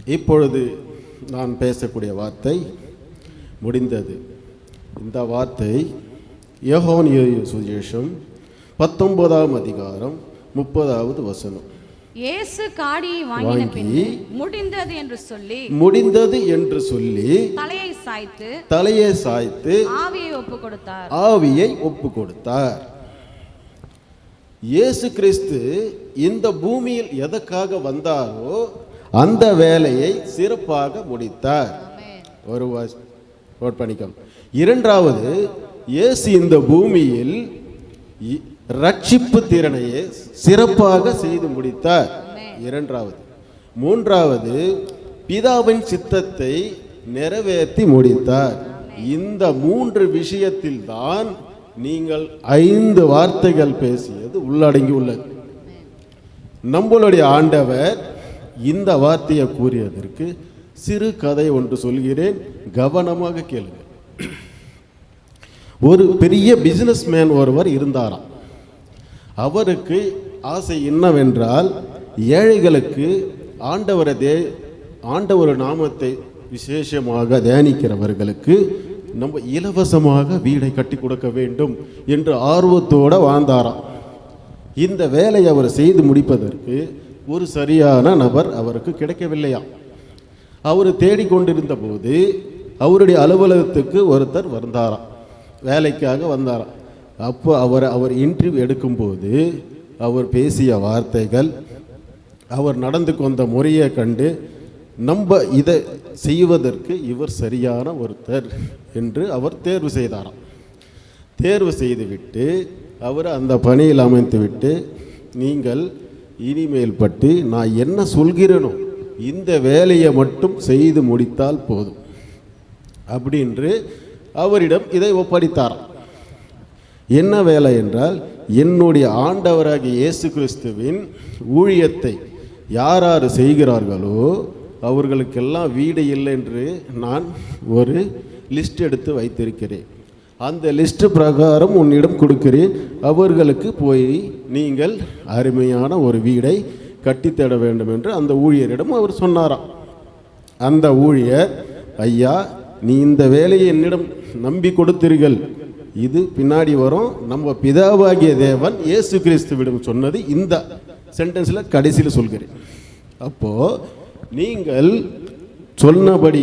இப்பொழுது நான் பேசக்கூடிய வார்த்தை முடிந்தது. இந்த வார்த்தை யோவான் சுவிசேஷம் 19ஆம் அதிகாரம் 30வது வசனம். இயேசு காடியை வாங்கி முடிந்தது என்று சொல்லி தலையை சாய்த்து ஆவியை ஒப்பு கொடுத்தார். இயேசு கிறிஸ்து இந்த பூமியில் எதற்காக வந்தாரோ அந்த வேலையை சிறப்பாக முடித்தார். ஒரு நோட் பண்ணிக்கணும். இரண்டாவது, இயேசு இந்த பூமியில் ரட்சிப்பு திறனையே சிறப்பாக செய்து முடித்தார். இரண்டாவது. மூன்றாவது, பிதாவின் சித்தத்தை நிறைவேற்றி முடித்தார். இந்த 3 விஷயத்தில் தான் நீங்கள் 5 வார்த்தைகள் பேசியது உள்ளடங்கி உள்ளது. நம்மளுடைய ஆண்டவர் இந்த வார்த்தையை கூறியதற்கு சிறு கதை ஒன்று சொல்கிறேன், கவனமாக கேளுங்க. ஒரு பெரிய பிசினஸ் மேன் ஒருவர் இருந்தாராம். அவருக்கு ஆசை என்னவென்றால், ஏழைகளுக்கு ஆண்டவர் நாமத்தை விசேஷமாக தியானிக்கிறவர்களுக்கு நம்ம இலவசமாக வீடை கட்டி கொடுக்க வேண்டும் என்று ஆர்வத்தோடு வாழ்ந்தாராம். இந்த வேலையை அவர் செய்து முடிப்பதற்கு ஒரு சரியான நபர் அவருக்கு கிடைக்கவில்லையாம். அவர் தேடிக்கொண்டிருந்த போது அவருடைய அலுவலகத்துக்கு ஒருத்தர் வந்தாராம், வேலைக்காக வந்தாராம். அப்போ அவர் இன்டர்வியூ எடுக்கும்போது அவர் பேசிய வார்த்தைகள், அவர் நடந்து கொண்ட முறையை கண்டு நம்ம இதை செய்வதற்கு இவர் சரியான ஒருத்தர் என்று அவர் தேர்வு செய்தாராம். தேர்வு செய்துவிட்டு அவர் அந்த பணியில் அமைத்துவிட்டு, நீங்கள் இனிமேல் பற்றி நான் என்ன சொல்கிறேனோ இந்த வேலையை மட்டும் செய்து முடித்தால் போதும் அப்படின்று அவரிடம் இதை ஒப்படைத்தாராம். என்ன வேலை என்றால், என்னுடைய ஆண்டவராகிய இயேசு கிறிஸ்துவின் ஊழியத்தை யார் யார் செய்கிறார்களோ அவர்களுக்கெல்லாம் வீடு இல்லை என்று நான் ஒரு லிஸ்ட் எடுத்து வைத்திருக்கிறேன். அந்த லிஸ்ட் பிரகாரம் உன்னிடம் கொடுக்கிறேன். அவர்களுக்கு போய் நீங்கள் அருமையான ஒரு வீடை கட்டித்தர வேண்டும் என்று அந்த ஊழியரிடம் அவர் சொன்னாராம். அந்த ஊழியர், ஐயா, நீ இந்த வேலையை என்னிடம் நம்பி கொடுத்தீர்கள், இது பின்னாடி வரும், நம்ம பிதாவாகிய தேவன் இயேசு கிறிஸ்துவிடம் சொன்னது இந்த சென்டென்ஸில் கடைசியில் சொல்கிறேன். அப்போது நீங்கள் சொன்னபடி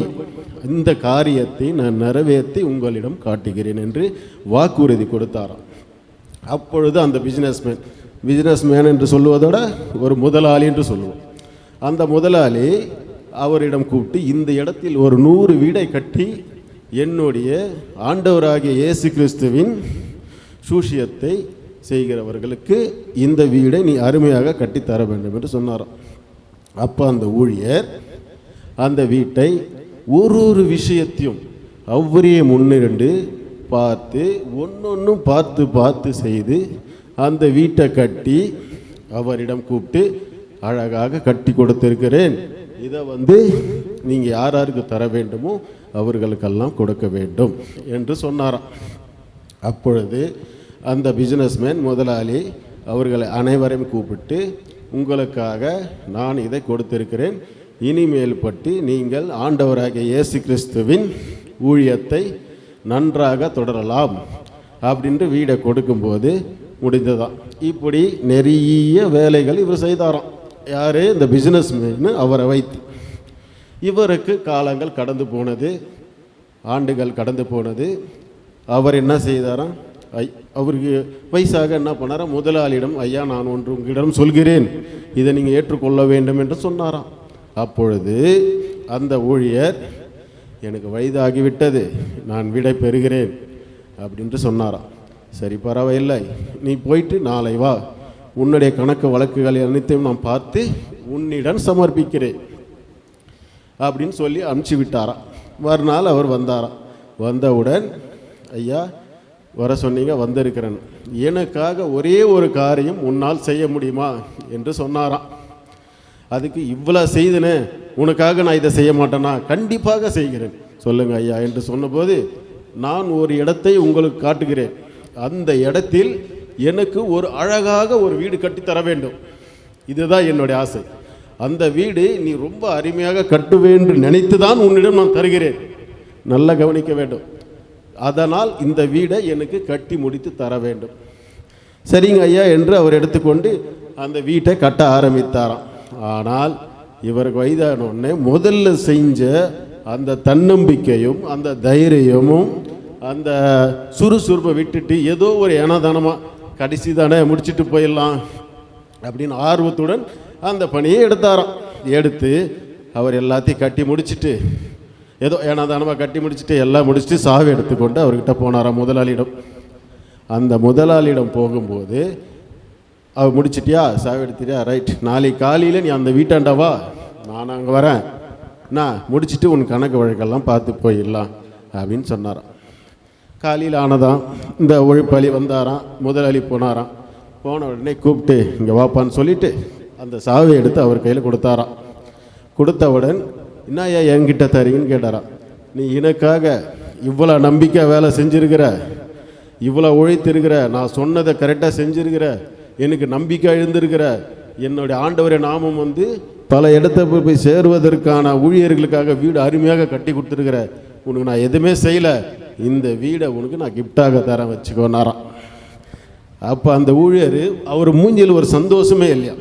இந்த காரியத்தை நான் நிறைவேற்றி உங்களிடம் காட்டுகிறேன் என்று வாக்குறுதி கொடுத்தாராம். அப்பொழுது அந்த பிஸ்னஸ்மேன் என்று சொல்லுவதோட ஒரு முதலாளி என்று சொல்லுவோம். அந்த முதலாளி அவரிடம் கூப்பிட்டு, இந்த இடத்தில் ஒரு 100 வீடை கட்டி என்னுடைய ஆண்டவராகிய இயேசு கிறிஸ்துவின் சூஷியத்தை செய்கிறவர்களுக்கு இந்த வீடை நீ அருமையாக கட்டித்தர வேண்டும் என்று சொன்னாராம். அப்போ அந்த ஊழியர் அந்த வீட்டை ஒரு விஷயத்தையும் அவரே முன்னிரண்டு பார்த்து ஒன்னொன்னும் பார்த்து செய்து அந்த வீட்டை கட்டி அவரிடம் கூப்பிட்டு, அழகாக கட்டி கொடுத்திருக்கிறேன், இதை நீங்கள் யாருக்கு தர வேண்டுமோ அவர்களுக்கெல்லாம் கொடுக்க வேண்டும் என்று சொன்னாராம். அப்பொழுது அந்த பிஸ்னஸ்மேன் முதலாளி அவர்களை அனைவரையும் கூப்பிட்டு, உங்களுக்காக நான் இதை கொடுத்திருக்கிறேன், இனிமேல் பற்றி நீங்கள் ஆண்டவராகிய இயேசு கிறிஸ்துவின் ஊழியத்தை நன்றாக தொடரலாம் அப்படின்ட்டு வீடை கொடுக்கும்போது முடிந்ததான். இப்படி நிறைய வேலைகள் இவர் செய்தாராம். யார்? இந்த பிஸ்னஸ்மேன் அவரை வைத்து. இவருக்கு காலங்கள் கடந்து போனது, ஆண்டுகள் கடந்து போனது. அவர் என்ன செய்தாராம், அவருக்கு வயசாக என்ன பண்ணாராம், முதலாளியிடம், ஐயா, நான் ஒன்று உங்களிடம் சொல்கிறேன், இதை நீங்கள் ஏற்றுக்கொள்ள வேண்டும் என்று சொன்னாராம். அப்பொழுது அந்த ஊழியர், எனக்கு வயதாகிவிட்டது, நான் விடை பெறுகிறேன் அப்படின்ட்டு சொன்னாராம். சரி, பரவாயில்லை, நீ போயிட்டு நாளை வா, உன்னுடைய கணக்கு வழக்குகள் அனைத்தையும் நான் பார்த்து உன்னிடம் சமர்ப்பிக்கிறேன் அப்படின்னு சொல்லி அனுப்பிச்சி விட்டாராம். மறுநாள் அவர் வந்தாராம். வந்தவுடன், ஐயா, வர சொன்னீங்க, வந்திருக்கிறேன், எனக்காக ஒரே ஒரு காரியம் உன்னால் செய்ய முடியுமா என்று சொன்னாராம். அதுக்கு, இவ்வளோ செய்தனே, உனக்காக நான் இதை செய்ய மாட்டேனா? கண்டிப்பாக செய்கிறேன், சொல்லுங்க ஐயா என்று சொன்னபோது, நான் ஒரு இடத்தை உங்களுக்கு காட்டுகிறேன், அந்த இடத்தில் எனக்கு ஒரு அழகாக ஒரு வீடு கட்டி தர வேண்டும், இதுதான் என்னுடைய ஆசை. அந்த வீடு நீ ரொம்ப அருமையாக கட்டுவே என்று நினைத்து தான் உன்னிடம் நான் தருகிறேன். நல்லா கவனிக்க வேண்டும். அதனால் இந்த வீடை எனக்கு கட்டி முடித்து தர வேண்டும். சரிங்க ஐயா என்று அவர் எடுத்துக்கொண்டு அந்த வீட்டை கட்ட ஆரம்பித்தாராம். ஆனால் இவருக்கு வயதானோடனே முதல்ல செஞ்ச அந்த தன்னம்பிக்கையும் அந்த தைரியமும் அந்த சுறுசுறுப்பை விட்டுட்டு ஏதோ ஒரு ஏனதானமாக கடைசி தானே முடிச்சுட்டு போயிடலாம் அப்படின்னு ஆர்வத்துடன் அந்த பணியை எடுத்தாராம். எடுத்து அவர் எல்லாத்தையும் கட்டி முடிச்சுட்டு ஏதோ ஏனதானமாக கட்டி முடிச்சுட்டு எல்லாம் முடிச்சுட்டு சாவி எடுத்துக்கொண்டு அவர்கிட்ட போனாராம் முதலாளியிடம். அந்த முதலாளியிடம் போகும்போது அவர் முடிச்சிட்டியா, சாவி எடுத்துட்டியா, ரைட், நாளைக்கு காலையில் நீ அந்த வீட்டாண்டவா, நான் அங்கே வரேன், நான் முடிச்சுட்டு உன் கணக்கு வழக்கெல்லாம் பார்த்து போயிடலாம் அப்படின்னு சொன்னாராம். காலையில் ஆனதான் இந்த உழைப்பாளி வந்தாராம். முதலாளி போனாராம். போன உடனே கூப்பிட்டு இங்கே வாப்பான்னு சொல்லிவிட்டு அந்த சாவியை எடுத்து அவர் கையில் கொடுத்தாராம். கொடுத்தவுடன் என்ன ஐயா என்கிட்ட தரீங்கன்னு கேட்டாராம். நீ எனக்காக இவ்வளோ நம்பிக்கை வேலை செஞ்சுருக்கிற, இவ்வளோ உழைத்திருக்கிற, நான் சொன்னதை கரெக்டாக செஞ்சுருக்கிற, எனக்கு நம்பிக்கை எழுந்திருக்கிற, என்னுடைய ஆண்டவரை நாமம் பல இடத்த போய் சேருவதற்கான ஊழியர்களுக்காக வீடு அருமையாக கட்டி கொடுத்துருக்கிற, உனக்கு நான் எதுவுமே செய்யலை, இந்த வீடை உனக்கு நான் கிஃப்டாக தரேன் வச்சுக்கோனாராம். அப்போ அந்த ஊழியர் அவர் மூஞ்சில் ஒரு சந்தோஷமே இல்லையா,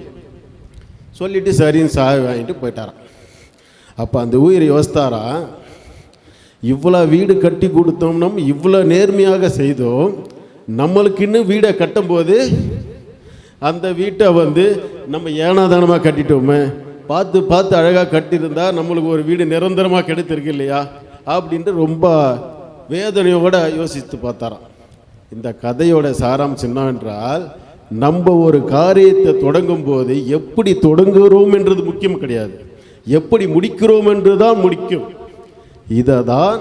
சொல்லிவிட்டு சரின்னு சாவி வாங்கிட்டு போயிட்டாராம். அப்போ அந்த ஊழியர் யோசித்தாரா, இவ்வளோ வீடு கட்டி கொடுத்தோம், நம்ம இவ்வளோ நேர்மையாக செய்தோம், நம்மளுக்கு இன்னும் வீடை கட்டும்போது அந்த வீட்டை நம்ம ஏனாதானமாக கட்டிட்டோமே, பார்த்து பார்த்து அழகாக கட்டியிருந்தா நம்மளுக்கு ஒரு வீடு நிரந்தரமாக கிடைத்திருக்கு இல்லையா அப்படின்ட்டு ரொம்ப வேதனையோட யோசித்து பார்த்தாராம். இந்த கதையோட சாராம்சம் என்னவென்றால், நம்ம ஒரு காரியத்தை தொடங்கும் போது எப்படி தொடங்குகிறோம் என்றது முக்கியம் கிடையாது, எப்படி முடிக்கிறோம் என்று தான் முக்கியம். இதை தான்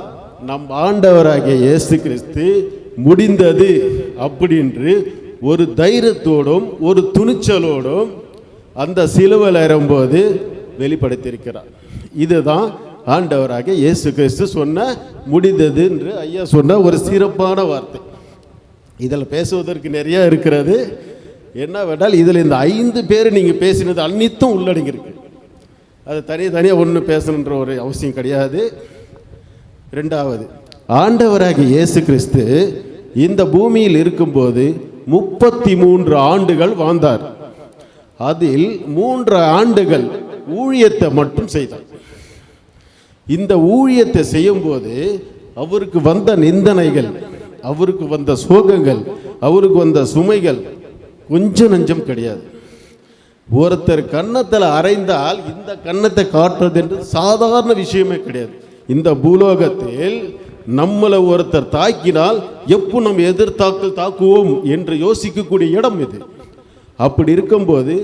நம் ஆண்டவராகிய இயேசு கிறிஸ்து முடிந்தது அப்படின்று ஒரு தைரியத்தோடும் ஒரு துணிச்சலோடும் அந்த சிலுவையில் ஏறும்போது வெளிப்படுத்தியிருக்கிறார். இதுதான் ஆண்டவராகிய இயேசு கிறிஸ்து சொன்ன முடிந்தது என்று ஐயா சொன்ன ஒரு சிறப்பான வார்த்தை. இதில் பேசுவதற்கு நிறைய இருக்கிறது. என்னவென்றால் இதில் இந்த 5 பேர் நீங்கள் பேசினது அனைத்தும் உள்ளடங்கியிருக்கு. அது தனியாக ஒன்று பேசணுன்ற ஒரு அவசியம் கிடையாது. ரெண்டாவது, ஆண்டவராகிய இயேசு கிறிஸ்து இந்த பூமியில் இருக்கும்போது 33 ஆண்டுகள் வாழ்ந்தார். அதில் 3 ஆண்டுகள் ஊழியத்தை மட்டும் செய்தார். இந்த ஊழியத்தை செய்யும்போது அவருக்கு வந்த நிந்தனைகள், அவருக்கு வந்த சோகங்கள், அவருக்கு வந்த சுமைகள் கொஞ்சம் நஞ்சம் கிடையாது. ஒருத்தர் கன்னத்தில் அறைந்தால் இந்த கன்னத்தை காட்டுறது என்று சாதாரண விஷயமே கிடையாது. இந்த பூலோகத்தில் நம்மளை ஒருத்தர் தாக்கினால் எப்போ நம்ம எதிர்த்தாக்கல் தாக்குவோம் என்று யோசிக்கக்கூடிய இடம் இது. அப்படி இருக்கும்போது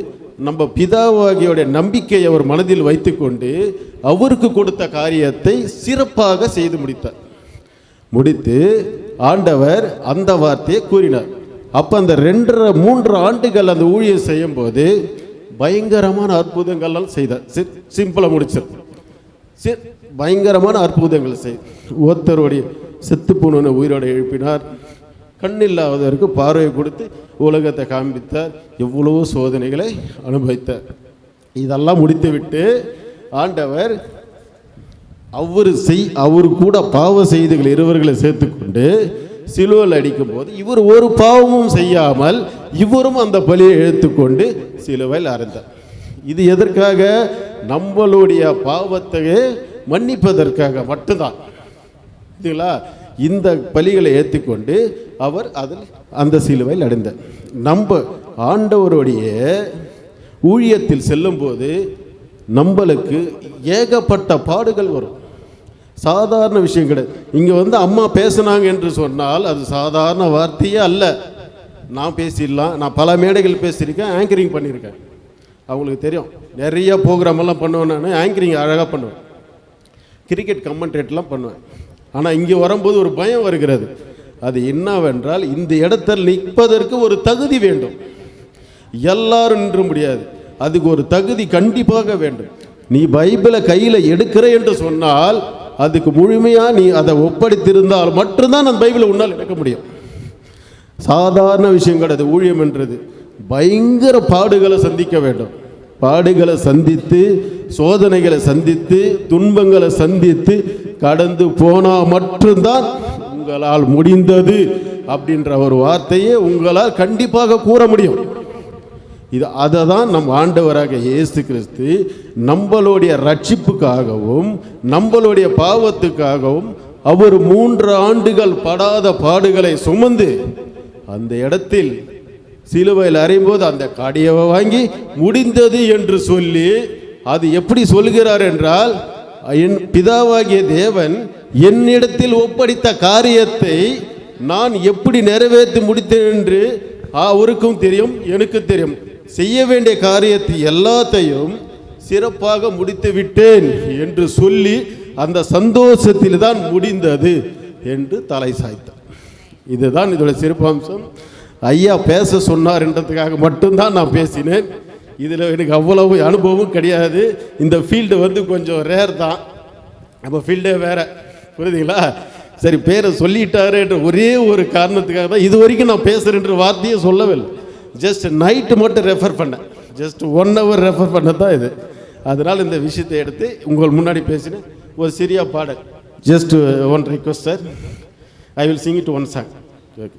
நம்ம பிதாவாகியோடைய நம்பிக்கையை அவர் மனதில் வைத்துக்கொண்டு அவருக்கு கொடுத்த காரியத்தை சிறப்பாக செய்து முடித்து ஆண்டவர் அந்த வார்த்தையை கூறினார். அப்போ அந்த 2.5-3 ஆண்டுகள் அந்த ஊழியம் செய்யும் போது பயங்கரமான அற்புதங்கள்லாம் செய்தார். சிம்பிளாக முடிச்சார். பயங்கரமான அற்புதங்கள் ஒருத்தருடைய செத்து போன உயிரோடு எழுப்பினார். கண்ணில்லாதவருக்கு பார்வை கொடுத்து உலகத்தை காண்பித்தார். எவ்வளவோ சோதனைகளை அனுபவித்தார். இதெல்லாம் முடித்துவிட்டு ஆண்டவர் அவர் கூட பாவ செய்திகள் இருவர்களை சேர்த்துக்கொண்டு சிலுவையில் அடிக்கும் போது இவர் ஒரு பாவமும் செய்யாமல் இவரும் அந்த பலியை எடுத்துக்கொண்டு சிலுவையில் அறைந்தார். இது எதற்காக? நம்மளுடைய பாவத்தை மன்னிப்பதற்காக மட்டும்தான். இதுங்களா, இந்த பலிகளை ஏற்றுக்கொண்டு அவர் அதில் அந்த சிலுவையில் அடைந்தார். நம்ம ஆண்டவருடைய ஊழியத்தில் செல்லும்போது நம்மளுக்கு ஏகப்பட்ட பாடுகள் வரும். சாதாரண விஷயம் கிடையாது. இங்கே அம்மா பேசுனாங்க என்று சொன்னால் அது சாதாரண வார்த்தையே அல்ல. நான் பேசிடலாம். நான் பல மேடைகள் பேசியிருக்கேன், ஆங்கரிங் பண்ணியிருக்கேன். அவங்களுக்கு தெரியும். நிறைய ப்ரோக்ராமெல்லாம் பண்ணுவேன். நான் ஆங்கரிங் அழகாக பண்ணுவேன், கிரிக்கெட் கமெண்ட்ரேட்லாம் பண்ணுவேன். ஆனால் இங்கே வரும்போது ஒரு பயம் வருகிறது. அது என்னவென்றால், இந்த இடத்தில் நிற்பதற்கு ஒரு தகுதி வேண்டும். எல்லாரும் நின்ற முடியாது. அதுக்கு ஒரு தகுதி கண்டிப்பாக வேண்டும். நீ பைபிளை கையில் எடுக்கிற என்று சொன்னால் அதுக்கு முழுமையாக நீ அதை ஒப்படைத்திருந்தால் மட்டும்தான் அந்த பைபிளை உன்னால் எடுக்க முடியும். சாதாரண விஷயம் கிடையாது. ஊழியம் என்றது பயங்கர பாடுகளை சந்திக்க வேண்டும். பாடுகளை சந்தித்து, சோதனைகளை சந்தித்து, துன்பங்களை சந்தித்து கடந்து போனால் மட்டும்தான் உங்களால் முடிந்தது அப்படின்ற ஒரு வார்த்தையை உங்களால் கண்டிப்பாக கூற முடியும். அதை தான் நம் ஆண்டவராக இயேசு கிறிஸ்து நம்மளுடைய ரட்சிப்புக்காகவும் நம்மளுடைய பாவத்துக்காகவும் அவர் 3 ஆண்டுகள் படாத பாடுகளை சுமந்து அந்த இடத்தில் சிலுவையில் அறையும்போது அந்த காடியவை வாங்கி முடிந்தது என்று சொல்லி, அது எப்படி சொல்கிறார் என்றால், என் பிதாவாகிய தேவன் என்னிடத்தில் ஒப்படைத்த காரியத்தை நான் எப்படி நிறைவேற்றி முடித்தேன் என்று அவருக்கும் தெரியும், எனக்கு தெரியும். செய்ய வேண்டிய காரியத்தை எல்லாத்தையும் சிறப்பாக முடித்து விட்டேன் என்று சொல்லி அந்த சந்தோஷத்தில் தான் முடிந்தது என்று தலை சாய்த்தார். இதுதான் இதோட சிறப்பம்சம். ஐயா பேச சொன்னார் என்றதுக்காக மட்டும்தான் நான் பேசினேன். இதில் எனக்கு அவ்வளவு அனுபவம் கிடையாது. இந்த ஃபீல்டு கொஞ்சம் ரேர் தான், நம்ம ஃபீல்டே வேறு, புரியுதுங்களா? சரி, பேரை சொல்லிட்டாரு என்ற ஒரே ஒரு காரணத்துக்காக தான் இது வரைக்கும் நான் பேசுகிறேன்ற வார்த்தையை சொல்லவில்லை. ஜஸ்ட் நைட்டு மட்டும் ரெஃபர் பண்ணேன், ஜஸ்ட் 1 hour ரெஃபர் பண்ண தான் இது. அதனால் இந்த விஷயத்தை எடுத்து உங்கள் முன்னாடி பேசினேன். ஒரு சிறிய பாடல், just one request sir, I will sing it one song. Okay.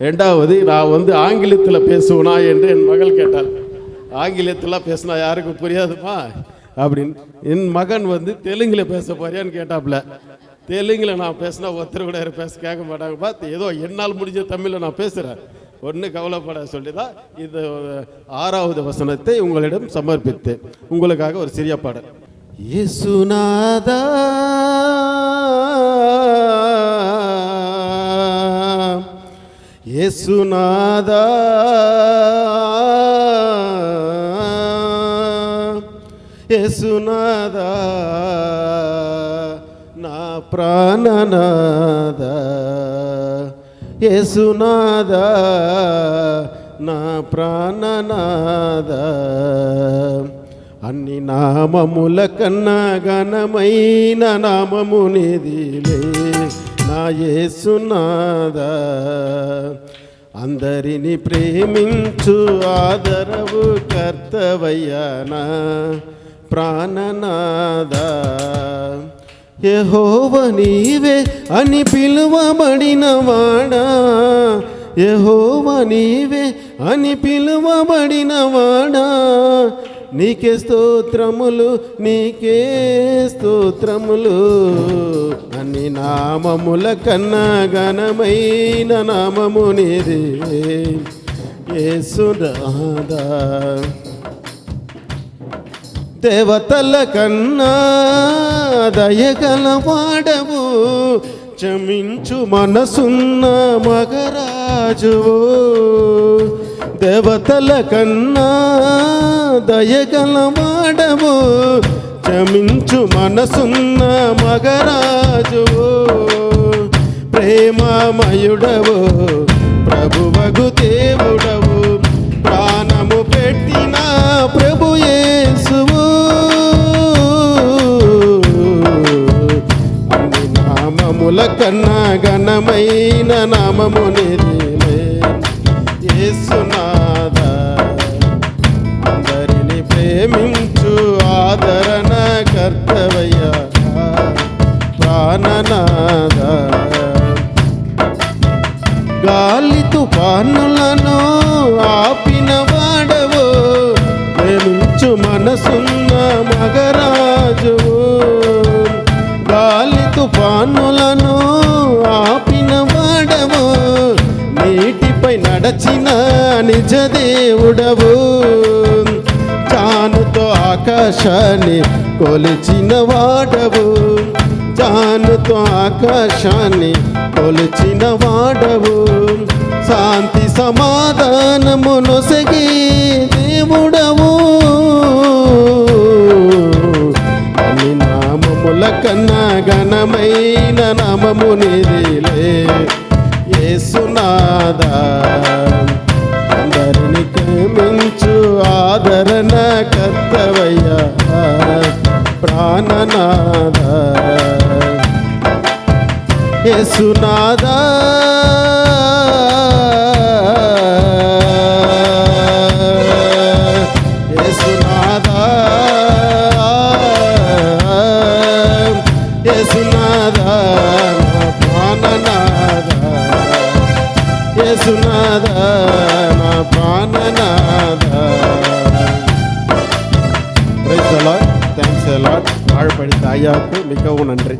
ரெண்டாவது, நான் ஆங்கிலத்தில் பேசுவேனா என்று என் மகள் கேட்டாள். ஆங்கிலத்தில் பேசினா யாருக்கும் புரியாதுமா அப்படின்னு. என் மகன் தெலுங்கில் பேச போறியான்னு கேட்டாப்புல. தெலுங்கில் நான் பேசினா ஒருத்தர் கூட பேச கேட்க மாட்டாங்கப்பா, ஏதோ என்னால் முடிஞ்ச தமிழில் நான் பேசுகிறேன், ஒன்று கவலைப்பட சொல்லி தான் இந்த 6வது வசனத்தை உங்களிடம் சமர்ப்பித்தேன். உங்களுக்காக ஒரு சிறிய பாடல். இயேசுநாதா இயேசுநாதா இயேசுநாதா నా ప్రాణనాద యేసునాద నా ప్రాణనాద అన్ని నామముల కన్నా ఘనమైన నామము నీదిలే నా యేసునాద అందరిని ప్రేమించు ఆదరవు కర్తవయ్యా నా ప్రాణనాద యెహోవా నీవే అని పిలువబడినవాడా యెహోవా నీవే అని పిలువబడినవాడా నీకే స్తోత్రములు నీకే స్తోత్రములు అన్ని నామముల కన్నా ఘనమైన నామము నీదే యేసునాదా దేవతల కన్నా దయగల వాడవు క్షమించు మనసున్న మగరాజువు దేవతల కన్నా దయగల వాడవు క్షమించు మనసున్న మగరాజువు ప్రేమమయుడవు ప్రభువగు దేవుడవు ప్రాణము పెట్టిన ప్రభు యేసువు అన్ని నామముల కన్నా ఘనమైన నామము నీదే యేసునాదా అందరిని ప్రేమించు ఆదరణ కర్తవయ్యా ప్రాణనాదా గాలి తుఫానులను ఆపిన వాడవు ప్రేమించు మనసున్న మగరాజువు గాలి తుఫానులను ఆపిన వాడవు నీటిపై నడచిన నిజ దేవుడవు జానుతో ఆకాశాన్ని కొలిచిన వాడవు జానుతో ఆకాశాన్ని కొలిచిన వాడవు శాంతి సమాధానము నొసగి దేవుడవు అన్ని నామముల కన్నా ఘనమైన నామము నీదిలే యేసునాదా అందరిని ప్రేమించు ఆదరణ కర్తవయ్యా ప్రాణనాదా యేసునాదా பிராணநாதா. Praise the lord. Thanks the lord. வாழ படித்த ஐயாவுக்கு மிகவும் நன்றி.